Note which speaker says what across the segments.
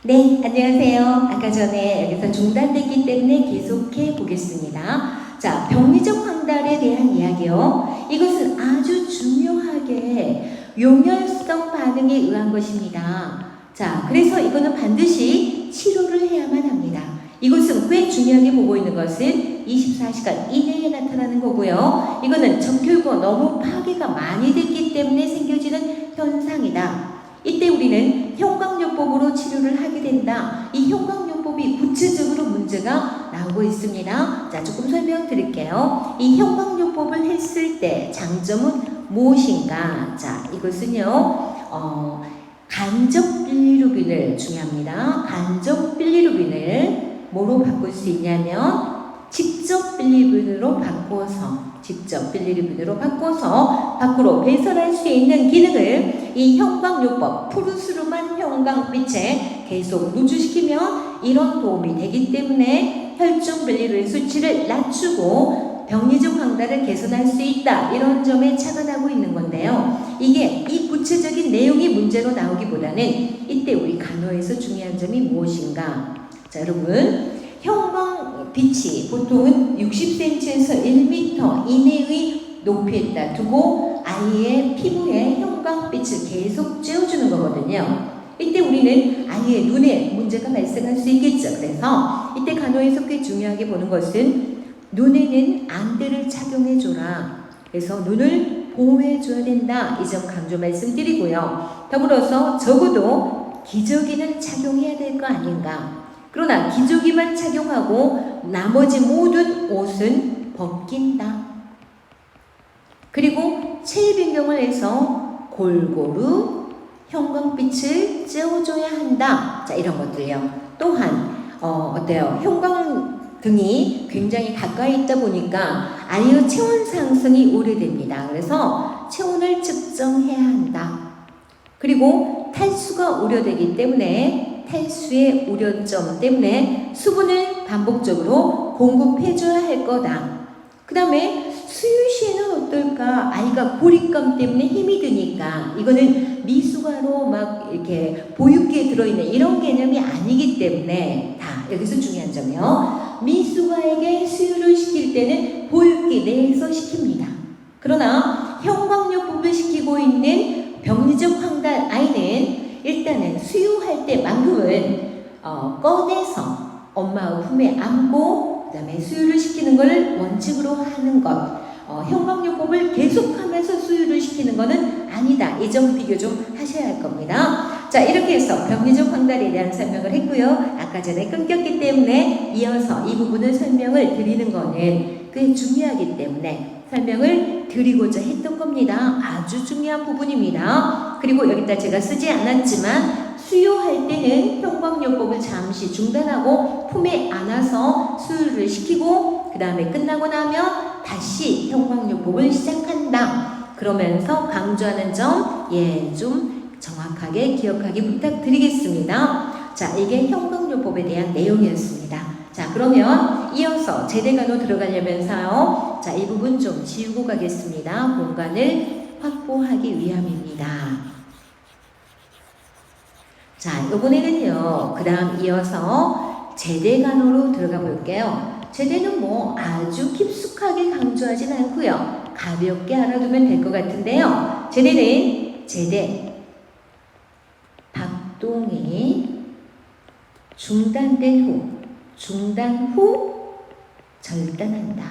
Speaker 1: 네, 안녕하세요. 아까 전에 여기서 중단됐기 때문에 계속해 보겠습니다. 자, 병리적 황달에 대한 이야기요. 이것은 아주 중요하게 용혈성 반응에 의한 것입니다. 자, 그래서 이거는 반드시 치료를 해야만 합니다. 이것은 꽤 중요하게 보고 있는 것은 24시간 이내에 나타나는 거고요. 이거는 적혈구 너무 파괴가 많이 됐기 때문에 생겨지는 현상이다. 이때 우리는 형광요법으로 치료를 하게 된다. 이 형광요법이 구체적으로 문제가 나오고 있습니다. 자, 조금 설명드릴게요. 이 형광요법을 했을 때 장점은 무엇인가? 자, 이것은요, 간접 빌리루빈을 중요합니다. 간접 빌리루빈을 뭐로 바꿀 수 있냐면 직접 빌리루빈으로 바꿔서 밖으로 배설할 수 있는 기능을 이 형광요법 푸르스름한 형광빛에 계속 누주시키면 이런 도움이 되기 때문에 혈중 빌리루빈 수치를 낮추고 병리적 황달을 개선할 수 있다. 이런 점에 착안하고 있는 건데요. 이게 이 구체적인 내용이 문제로 나오기보다는 이때 우리 간호에서 중요한 점이 무엇인가? 자, 여러분, 형광빛이 보통은 60cm에서 1m 이내의 높이에다 두고 아이의 피부에 형광빛을 계속 쬐어주는 거거든요. 이때 우리는 아이의 눈에 문제가 발생할 수 있겠죠. 그래서 이때 간호에서 꽤 중요하게 보는 것은 눈에는 안대를 착용해줘라. 그래서 눈을 보호해줘야 된다. 이 점 강조 말씀드리고요. 더불어서 적어도 기저귀는 착용해야 될 거 아닌가. 그러나 기저귀만 착용하고 나머지 모든 옷은 벗긴다. 그리고 체위 변경을 해서 골고루 형광빛을 쬐어줘야 한다. 자, 이런 것들요. 또한 어때요? 형광등이 굉장히 가까이 있다 보니까 아이의 체온 상승이 오래됩니다. 그래서 체온을 측정해야 한다. 그리고 탈수가 우려되기 때문에 탈수의 우려점 때문에 수분을 반복적으로 공급해줘야 할 거다. 그 다음에 수유 시에는 어떨까? 아이가 고립감 때문에 힘이 드니까 이거는 미숙아로 막 이렇게 보육기에 들어있는 이런 개념이 아니기 때문에 다 여기서 중요한 점이요. 미숙아에게 수유를 시킬 때는 보육기 내에서 시킵니다. 그러나 형광요법을 시키고 있는 병리적 황달 아이는 일단은 수유할 때만큼은 꺼내서 엄마 품에 안고 그 다음에 수유를 시키는 것을 원칙으로 하는 것. 형광요법을 계속하면서 수유를 시키는 것은 아니다. 이 점 비교 좀 하셔야 할 겁니다. 자, 이렇게 해서 병리적 황달에 대한 설명을 했고요. 아까 전에 끊겼기 때문에 이어서 이 부분을 설명을 드리는 것은 꽤 중요하기 때문에 설명을 드리고자 했던 겁니다. 아주 중요한 부분입니다. 그리고 여기다 제가 쓰지 않았지만 수유할 때는 형광요법을 잠시 중단하고 품에 안아서 수유를 시키고 그 다음에 끝나고 나면 다시 형광요법을 시작한다. 그러면서 강조하는 점, 좀 정확하게 기억하기 부탁드리겠습니다. 자, 이게 형광요법에 대한 내용이었습니다. 자, 그러면 이어서 제대간호 들어가려면서요. 자, 이 부분 좀 지우고 가겠습니다. 공간을 확보하기 위함입니다. 자, 이번에는요. 그 다음 이어서 제대간호로 들어가 볼게요. 제대는 뭐 아주 깊숙하게 강조하진 않고요. 가볍게 알아두면 될 것 같은데요. 제대는 박동이 중단 후 절단한다.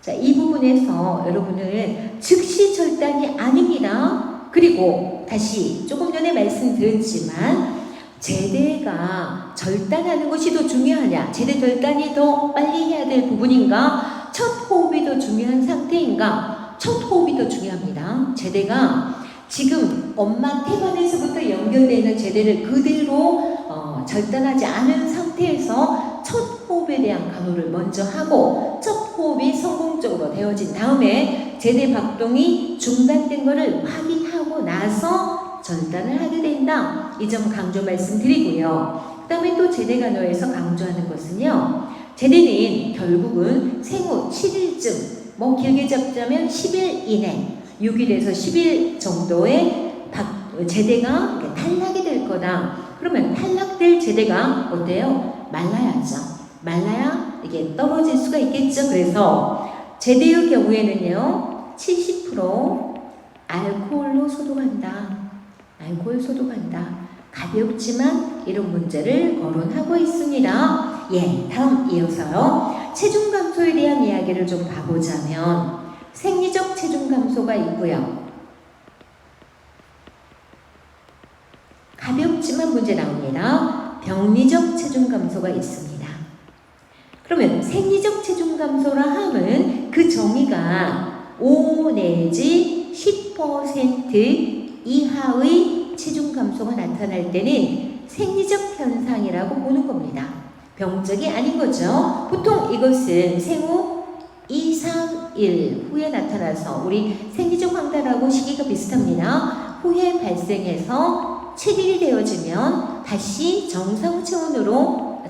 Speaker 1: 자, 이 부분에서 여러분은 즉시 절단이 아닙니다. 그리고 다시 조금 전에 말씀드렸지만 제대가 절단하는 것이 더 중요하냐, 제대 절단이 더 빨리 해야 될 부분인가, 첫 호흡이 더 중요한 상태인가? 첫 호흡이 더 중요합니다. 제대가 지금 엄마 태반에서부터 연결되어 있는 제대를 그대로 절단하지 않은 상태에서 첫 호흡에 대한 간호를 먼저 하고 첫 호흡이 성공적으로 되어진 다음에 제대 박동이 중단된 것을 확인하고 나서 절단을 하게 된다. 이 점 강조 말씀드리고요. 그 다음에 또 제대간호에서 강조하는 것은요. 제대는 결국은 생후 7일쯤, 뭐 길게 잡자면 10일 이내, 6일에서 10일 정도의 제대가 탈락이 될 거다. 그러면 탈락될 제대가 어때요? 말라야죠. 말라야 이게 떨어질 수가 있겠죠. 그래서 제대의 경우에는요, 70% 알코올로 소독한다. 알코올 소독한다. 가볍지만 이런 문제를 거론하고 있습니다. 예, 다음 이어서요. 체중 감소에 대한 이야기를 좀 봐보자면 생리적 체중 감소가 있고요. 가볍지만 문제 나옵니다. 병리적 체중 감소가 있습니다. 그러면 생리적 체중 감소라 함은 그 정의가 5 내지 10% 이하의 체중 감소가 나타날 때는 생리적 현상이라고 보는 겁니다. 병적이 아닌 거죠. 보통 이것은 생후 2, 3, 1 후에 나타나서 우리 생리적 황달하고 시기가 비슷합니다. 후에 발생해서 7일이 되어지면 다시 정상 체중으로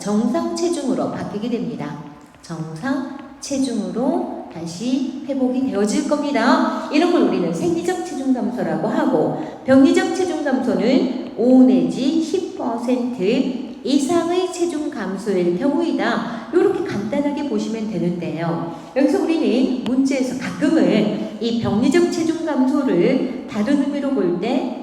Speaker 1: 바뀌게 됩니다. 정상 체중으로 다시 회복이 되어질 겁니다. 이런 걸 우리는 생리적 체중 감소라고 하고, 병리적 체중 감소는 5 내지 10% 이상의 체중 감소일 경우이다. 이렇게 간단하게 보시면 되는데요. 여기서 우리는 문제에서 가끔은 이 병리적 체중 감소를 다른 의미로 볼 때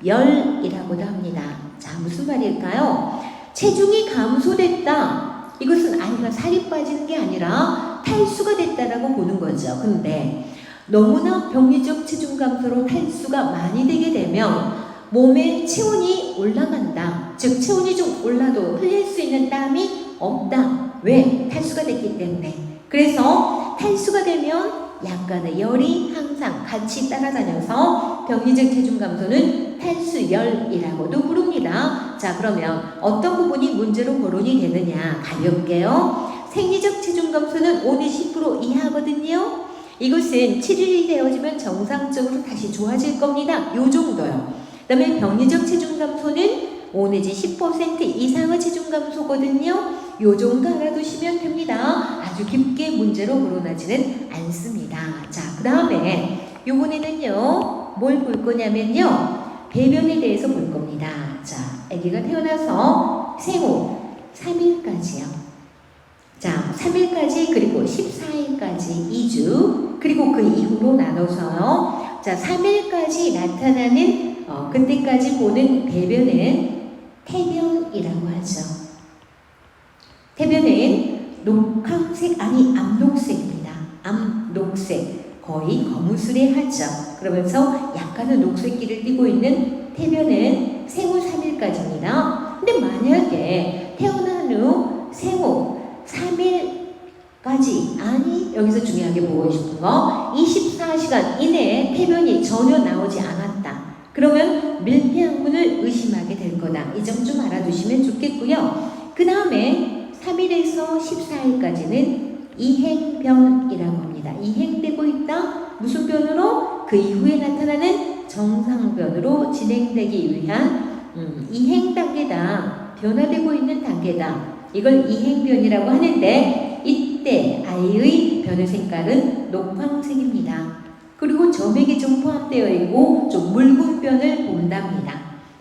Speaker 1: 탈수열이라고도 합니다. 자, 무슨 말일까요? 체중이 감소됐다. 이것은 아이가 살이 빠지는 게 아니라 탈수가 됐다라고 보는 거죠. 근데 너무나 병리적 체중 감소로 탈수가 많이 되게 되면 몸의 체온이 올라간다. 즉 체온이 좀 올라도 흘릴 수 있는 땀이 없다. 왜? 탈수가 됐기 때문에. 그래서 탈수가 되면 약간의 열이 항상 같이 따라다녀서 병리적 체중 감소는 탈수열이라고도 부릅니다. 자, 그러면 어떤 부분이 문제로 거론이 되느냐? 가볍게요. 생리적 체중 감소는 5 내지 10% 이하거든요. 이것은 7일이 되어지면 정상적으로 다시 좋아질 겁니다. 요 정도요. 그 다음에 병리적 체중 감소는 5 내지 10% 이상의 체중 감소거든요. 요 정도 알아두시면 됩니다. 아주 깊게 문제로 거론하지는 않습니다. 자, 그 다음에 요번에는요, 뭘 볼 거냐면요, 배변에 대해서 볼 겁니다. 자, 아기가 태어나서 생후 3일까지요. 자, 3일까지 그리고 14일까지 2주, 그리고 그 이후로 나눠서요. 자, 3일까지 나타나는 그때까지 보는 배변은 태변이라고 하죠. 태변은 녹황색, 아니 암녹색입니다. 암녹색, 거의 거무스레하죠. 그러면서 약간은 녹색기를 띠고 있는 태변은 생후 3일까지입니다. 근데 만약에 태어난 후 생후 3일까지, 아니 여기서 중요하게 보고 싶은 거 24시간 이내에 태변이 전혀 나오지 않았다. 그러면 밀폐항문을 의심하게 될 거다. 이 점 좀 알아두시면 좋겠고요. 그 다음에 3일에서 14일까지는 이행변이라고 합니다. 이행되고 있다. 무슨 변으로? 그 이후에 나타나는 정상변으로 진행되기 위한 이행 단계다. 변화되고 있는 단계다. 이걸 이행변이라고 하는데, 이때 아이의 변의 색깔은 녹황색입니다. 그리고 점액이 좀 포함되어 있고 좀 묽은 변을 본답니다.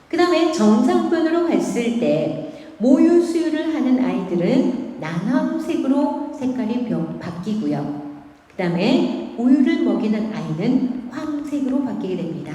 Speaker 1: 그 다음에 정상변으로 갔을 때 모유 수유를 하는 아이들은 난황색으로 색깔이 바뀌고요. 그 다음에 우유를 먹이는 아이는 황색으로 바뀌게 됩니다.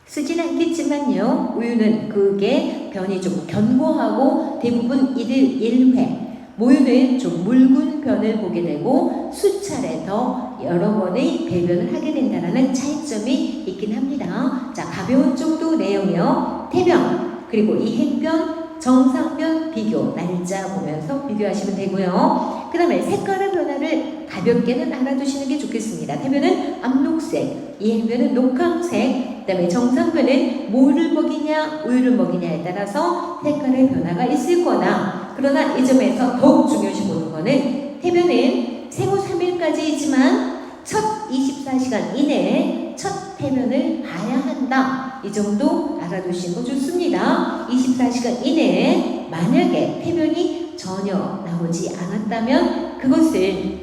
Speaker 1: 쓰진 않겠지만요, 우유는 그게 변이 좀 견고하고 대부분 1일 1회, 모유는 좀 묽은 변을 보게 되고 수차례 더 여러 번의 배변을 하게 된다는 차이점이 있긴 합니다. 자, 가벼운 정도 내용이요. 태변, 그리고 이행변, 정상변 비교, 날짜 보면서 비교하시면 되고요. 그 다음에 색깔의 변화를 가볍게는 알아두시는 게 좋겠습니다. 태변은 암녹색, 이행변은 녹황색, 그 다음에 정상변은 모유를 먹이냐 우유를 먹이냐에 따라서 색깔의 변화가 있을 거다. 그러나 이 점에서 더욱 중요시 보는 거는 태변은 생후 3일까지이지만 첫 24시간 이내에 첫 태변을 봐야 한다. 이 정도 알아두시는 거 좋습니다. 24시간 이내에 만약에 태변이 전혀 나오지 않았다면 그것은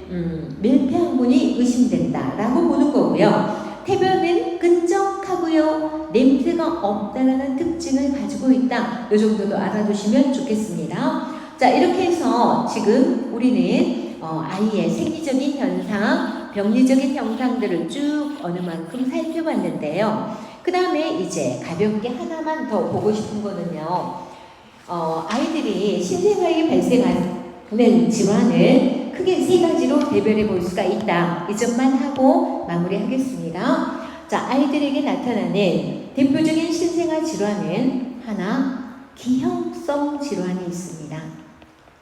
Speaker 1: 밀폐항문이 의심된다라고 보는 거고요. 태변은 끈적하고요. 냄새가 없다라는 특징을 가지고 있다. 이 정도도 알아두시면 좋겠습니다. 자, 이렇게 해서 지금 우리는 아이의 생리적인 현상, 병리적인 형상들을 쭉 어느 만큼 살펴봤는데요. 그 다음에 이제 가볍게 하나만 더 보고 싶은 거는요. 아이들이 신생아에 발생하는 질환은 크게 세 가지로 대별해 볼 수가 있다. 이 점만 하고 마무리하겠습니다. 자, 아이들에게 나타나는 대표적인 신생아 질환은 하나, 기형성 질환이 있습니다.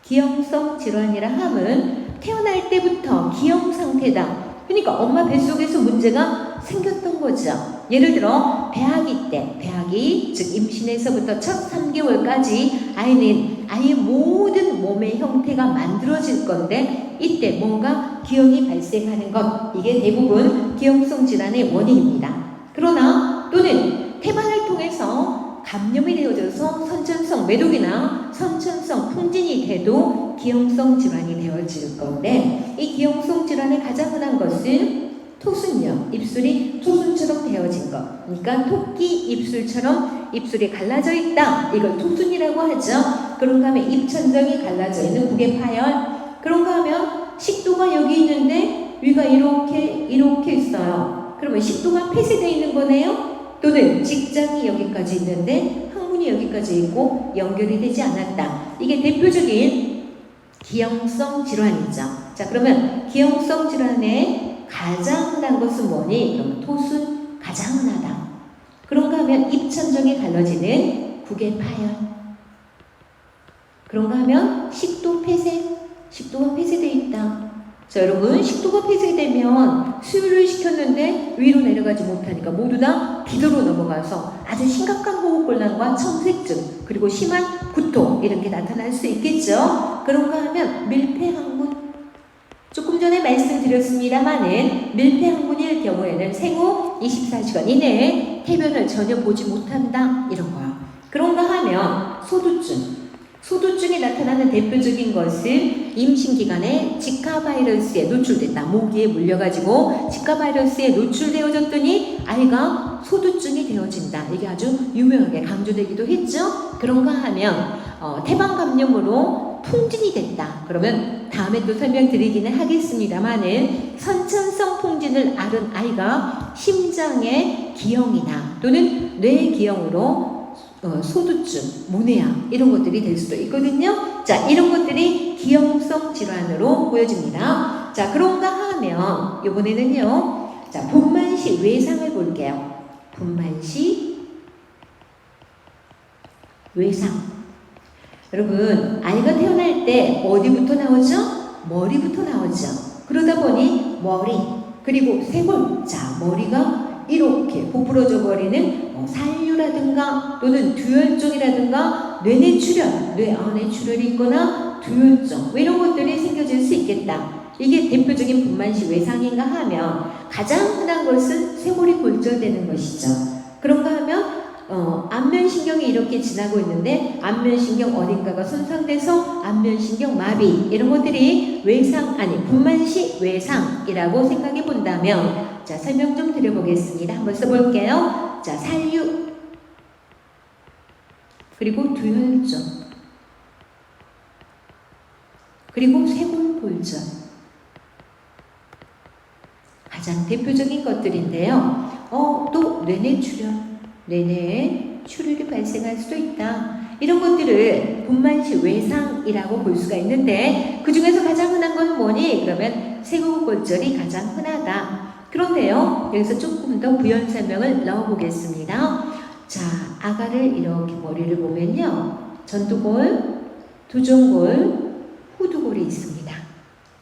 Speaker 1: 기형성 질환이라 함은 태어날 때부터 기형 상태다. 그러니까 엄마 뱃속에서 문제가 생겼던 거죠. 예를 들어 배아기 때, 배아기 즉 임신에서부터 첫 3개월까지 아이의 모든 몸의 형태가 만들어질 건데 이때 뭔가 기형이 발생하는 것, 이게 대부분 기형성 질환의 원인입니다. 그러나 또는 태반을 통해서 감염이 되어져서 선천성 매독이나 선천성 풍진이 돼도 기형성 질환이 되어질 건데, 이 기형성 질환의 가장 흔한 것은 토순요, 입술이 토순처럼 되어진 것. 그러니까 토끼 입술처럼 입술이 갈라져 있다. 이걸 토순이라고 하죠. 그런가 하면 입천정이 갈라져 있는 국의 파열. 그런가 하면 식도가 여기 있는데 위가 이렇게 있어요. 그러면 식도가 폐쇄되어 있는 거네요. 또는 직장이 여기까지 있는데 항문이 여기까지 있고 연결이 되지 않았다. 이게 대표적인 기형성 질환이죠. 자, 그러면 기형성 질환의 가장 흔한 것은 뭐니? 그러면 토순 가장 흔하다. 그런가 하면 입천정이 갈라지는 국의 파열. 그런가 하면 식도 폐쇄, 식도가 폐쇄되어 있다. 자, 여러분, 식도가 폐쇄되면 수유를 시켰는데 위로 내려가지 못하니까 모두 다 비도로 넘어가서 아주 심각한 호흡곤란과 청색증, 그리고 심한 구토 이렇게 나타날 수 있겠죠. 그런가 하면 밀폐항문, 조금 전에 말씀드렸습니다마는 밀폐항문일 경우에는 생후 24시간 이내에 태변을 전혀 보지 못한다, 이런 거요. 그런가 하면 소두증이 나타나는 대표적인 것은 임신기간에 지카 바이러스에 노출됐다. 모기에 물려가지고 지카 바이러스에 노출되어졌더니 아이가 소두증이 되어진다. 이게 아주 유명하게 강조되기도 했죠. 그런가 하면 태반 감염으로 풍진이 됐다. 그러면 다음에 또 설명드리기는 하겠습니다만은 선천성 풍진을 앓은 아이가 심장의 기형이나 또는 뇌 기형으로 소두증, 모뇌암 이런 것들이 될 수도 있거든요. 자, 이런 것들이 기형성 질환으로 보여집니다. 자, 그런가 하면 이번에는요. 자, 분만시 외상을 볼게요. 분만시 외상. 여러분, 아이가 태어날 때 어디부터 나오죠? 머리부터 나오죠. 그러다 보니 머리 그리고 쇄골, 자, 머리가 이렇게 부풀어져 버리는 살류라든가 또는 두혈종이라든가 뇌내출혈, 뇌 안에 출혈이 있거나 두혈종 이런 것들이 생겨질 수 있겠다. 이게 대표적인 분만시 외상인가 하면 가장 흔한 것은 쇄골이 골절되는 것이죠. 그런가 하면 안면신경이 이렇게 지나고 있는데 안면신경 어딘가가 손상돼서 안면신경 마비 이런 것들이 분만시 외상이라고 생각해 본다면, 자, 설명 좀 드려보겠습니다. 한번 써볼게요. 자, 살류 그리고 두혈종 그리고 쇄골 골절, 가장 대표적인 것들인데요. 또 뇌내에 출혈이 발생할 수도 있다. 이런 것들을 분만시 외상이라고 볼 수가 있는데 그 중에서 가장 흔한 건 뭐니? 그러면 쇄골골절이 가장 흔하다. 그런데요, 여기서 조금 더 부연 설명을 넣어보겠습니다. 자, 아가를 이렇게 머리를 보면요, 전두골, 두종골, 후두골이 있습니다.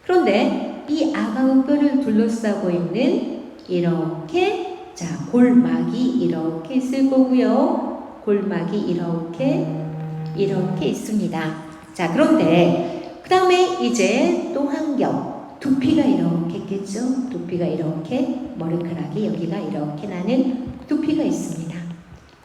Speaker 1: 그런데 이 아가의 뼈를 둘러싸고 있는 이렇게, 자, 골막이 이렇게 있을 거고요. 골막이 이렇게 있습니다. 자, 그런데 그 다음에 이제 또 한 겹 두피가 이렇게 있겠죠. 두피가 이렇게, 머리카락이 여기가 이렇게 나는 두피가 있습니다.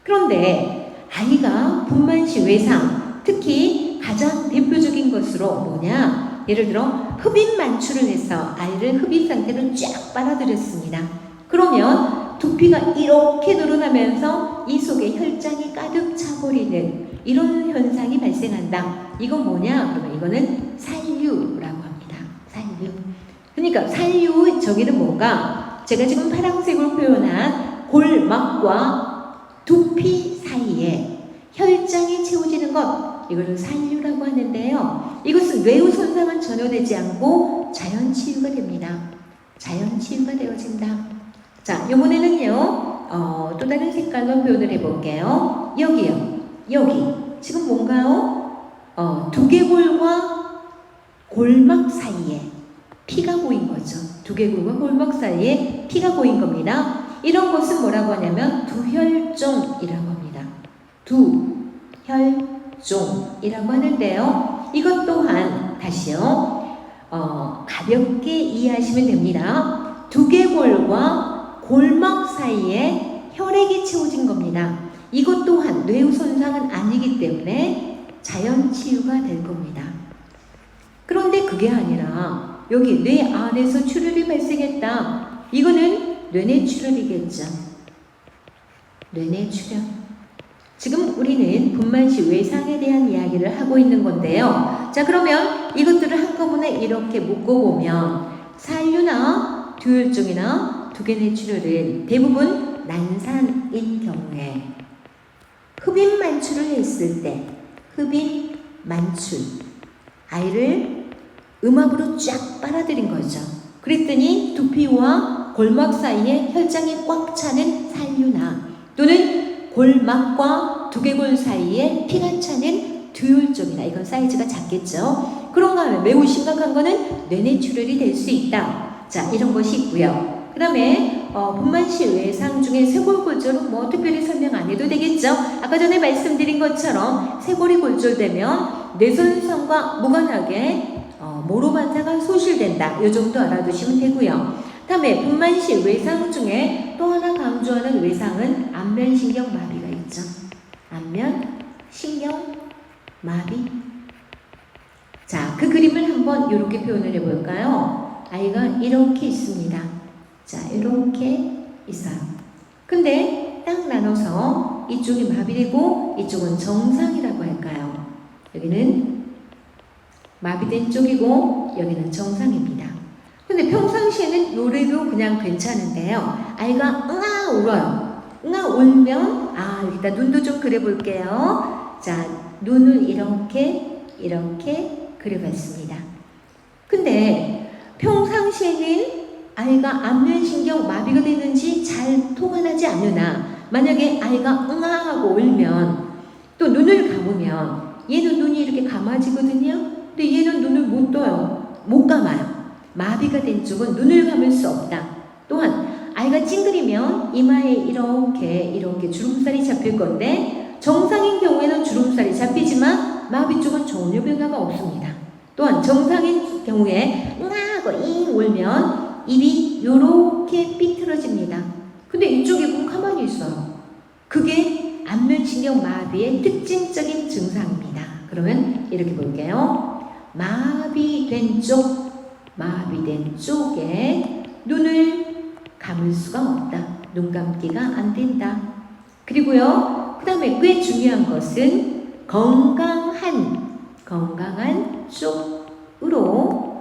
Speaker 1: 그런데 아이가 분만시 외상, 특히 가장 대표적인 것으로 뭐냐, 예를 들어 흡입 만추를 해서 아이를 흡입 상태로 쫙 빨아들였습니다. 그러면 두피가 이렇게 늘어나면서 이 속에 혈장이 가득 차버리는 이런 현상이 발생한다. 이건 뭐냐? 그러면 이거는 살류라고 합니다. 살류. 그러니까 살류 저기는 뭔가 제가 지금 파란색으로 표현한 골막과 두피 사이에 혈장이 채워지는 것, 이거를 살류라고 하는데요. 이것은 뇌의 손상은 전혀 되지 않고 자연 치유가 됩니다. 자연 치유가 되어진다. 자, 이번에는요, 또 다른 색깔로 표현을 해볼게요. 여기요. 여기. 지금 뭔가요? 두개골과 골막 사이에 피가 고인 거죠. 두개골과 골막 사이에 피가 고인 겁니다. 이런 것은 뭐라고 하냐면 두혈종이라고 합니다. 두혈종이라고 하는데요. 이것 또한 다시요. 가볍게 이해하시면 됩니다. 두개골과 골막 사이에 혈액이 채워진 겁니다. 이것 또한 뇌의 손상은 아니기 때문에 자연 치유가 될 겁니다. 그런데 그게 아니라 여기 뇌 안에서 출혈이 발생했다. 이거는 뇌내 출혈이겠죠. 뇌내 출혈. 지금 우리는 분만시 외상에 대한 이야기를 하고 있는 건데요. 자, 그러면 이것들을 한꺼번에 이렇게 묶어보면 살류나 두혈종이나 두개내 출혈은 대부분 난산인 경우에 흡인 만출을 했을 때 흡인 만출 아이를 음압으로 쫙 빨아들인 거죠. 그랬더니 두피와 골막 사이에 혈장이 꽉 차는 살류나 또는 골막과 두개골 사이에 피가 차는 두혈종이나 이건 사이즈가 작겠죠. 그런가 하면 매우 심각한 거는 뇌내 출혈이 될 수 있다. 자, 이런 것이 있고요. 그 다음에 분만시 외상 중에 쇄골골절은 뭐 특별히 설명 안 해도 되겠죠. 아까 전에 말씀드린 것처럼 쇄골이 골절되면 뇌손상과 무관하게 모로반사가 소실된다. 이 정도 알아두시면 되고요. 다음에 분만시 외상 중에 또 하나 강조하는 외상은 안면신경마비가 있죠. 안면신경마비. 자, 그 그림을 한번 이렇게 표현을 해볼까요? 아이가 이렇게 있습니다. 자, 이렇게 있어요. 근데 딱 나눠서 이쪽이 마비되고 이쪽은 정상이라고 할까요? 여기는 마비된 쪽이고 여기는 정상입니다. 근데 평상시에는 노래도 그냥 괜찮은데요. 아이가 응아 울어요. 응아 울면 일단 눈도 좀 그려볼게요. 자, 눈을 이렇게 그려봤습니다. 근데 평상시에는 아이가 안면신경 마비가 되는지 잘 통환하지 않으나 만약에 아이가 응아하고 울면 또 눈을 감으면 얘는 눈이 이렇게 감아지거든요. 근데 얘는 눈을 못 떠요. 못 감아요. 마비가 된 쪽은 눈을 감을 수 없다. 또한 아이가 찡그리면 이마에 이렇게 주름살이 잡힐 건데 정상인 경우에는 주름살이 잡히지만 마비 쪽은 전혀 변화가 없습니다. 또한 정상인 경우에 응아하고 잉 울면 입이 이렇게 삐뚤어집니다. 근데 이쪽이 꼭 가만히 있어요. 그게 안면신경 마비의 특징적인 증상입니다. 그러면 이렇게 볼게요. 마비된 쪽에 눈을 감을 수가 없다. 눈 감기가 안 된다. 그리고요, 그 다음에 꽤 중요한 것은 건강한 쪽으로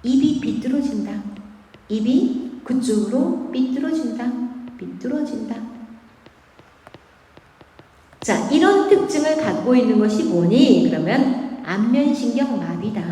Speaker 1: 입이 비뚤어진다. 입이 그쪽으로 삐뚤어진다. 자, 이런 특징을 갖고 있는 것이 뭐니? 그러면 안면신경 마비다.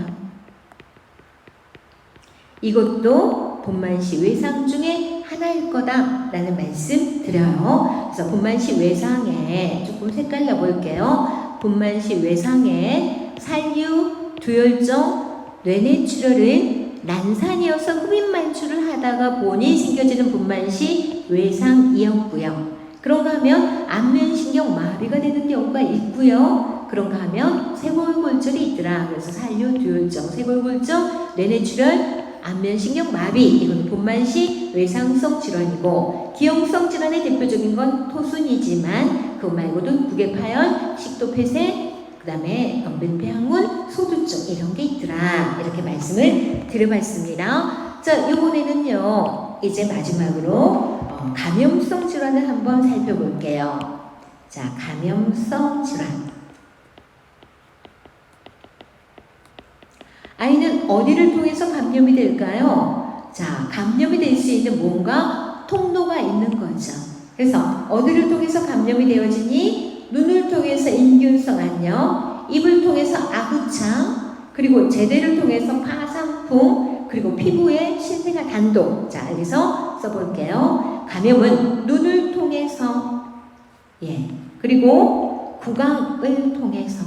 Speaker 1: 이것도 분만시 외상 중에 하나일 거다라는 말씀 드려요. 그래서 분만시 외상에 조금 색깔 내볼게요. 분만시 외상에 살류, 두혈종, 뇌내 출혈은 난산이어서 흡인 만출을 하다가 보니 생겨지는 분만시 외상이었고요. 그런가 하면 안면신경 마비가 되는 경우가 있고요. 그런가 하면 쇄골골절이 있더라. 그래서 살류, 두혈종, 쇄골골절, 뇌내 출혈, 안면신경 마비, 이건 분만시 외상성 질환이고 기형성 질환의 대표적인 건 토순이지만 그거 말고도 구개파열, 식도폐쇄, 그 다음에 변폐항문, 소두증 이런 게 있더라. 이렇게 말씀을 드려봤습니다. 자, 이번에는요 이제 마지막으로 감염성 질환을 한번 살펴볼게요. 자, 감염성 질환. 아이는 어디를 통해서 감염이 될까요? 자, 감염이 될 수 있는 뭔가 통로가 있는 거죠. 그래서 어디를 통해서 감염이 되어지니? 눈을 통해서 임균성 안녕, 입을 통해서 아구창, 그리고 제대를 통해서 파상풍, 그리고 피부의 신생아 단독. 자, 여기서 써볼게요. 감염은 눈을 통해서, 그리고 구강을 통해서,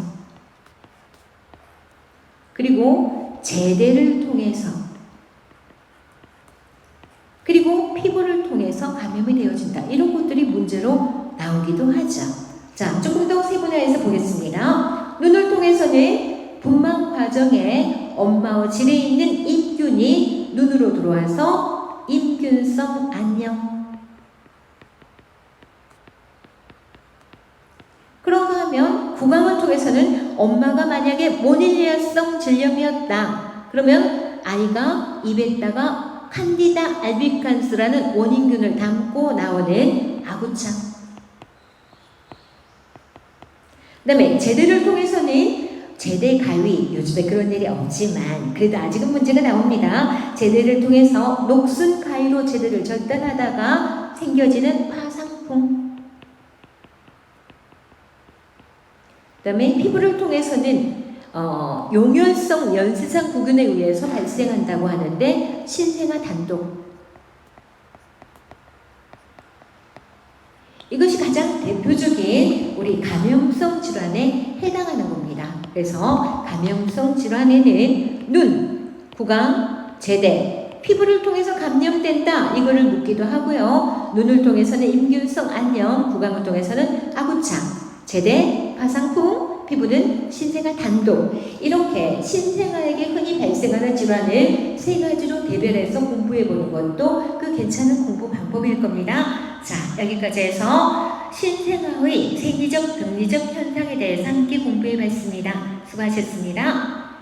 Speaker 1: 그리고 제대를 통해서, 그리고 피부를 통해서 감염이 되어진다. 이런 것들이 문제로 나오기도 하죠. 자, 조금 더 세분화해서 보겠습니다. 눈을 통해서는 분만 과정에 엄마의 질에 있는 임균이 눈으로 들어와서 임균성 안녕. 그런가 하면 구강을 통해서는 엄마가 만약에 모닐리아성 질염이었다. 그러면 아이가 입에다가 칸디다 알비칸스라는 원인균을 담고 나오는 아구창. 그 다음에 제대를 통해서는 제대 가위, 요즘에 그런 일이 없지만 그래도 아직은 문제가 나옵니다. 제대를 통해서 녹슨 가위로 제대를 절단하다가 생겨지는 파상풍. 그 다음에 피부를 통해서는 용혈성 연쇄상 구균에 의해서 발생한다고 하는데 신생아 단독. 이것이 가장 대표적인 우리 감염성 질환에 해당하는 겁니다. 그래서 감염성 질환에는 눈, 구강, 제대, 피부를 통해서 감염된다. 이거를 묻기도 하고요. 눈을 통해서는 임균성 안녕, 구강을 통해서는 아구창, 제대, 파상풍, 피부는 신생아 단독. 이렇게 신생아에게 흔히 발생하는 질환을 세 가지로 대별해서 공부해보는 것도 그 괜찮은 공부 방법일 겁니다. 자, 여기까지 해서 신생아의 생리적, 병리적 현상에 대해서 함께 공부해봤습니다. 수고하셨습니다.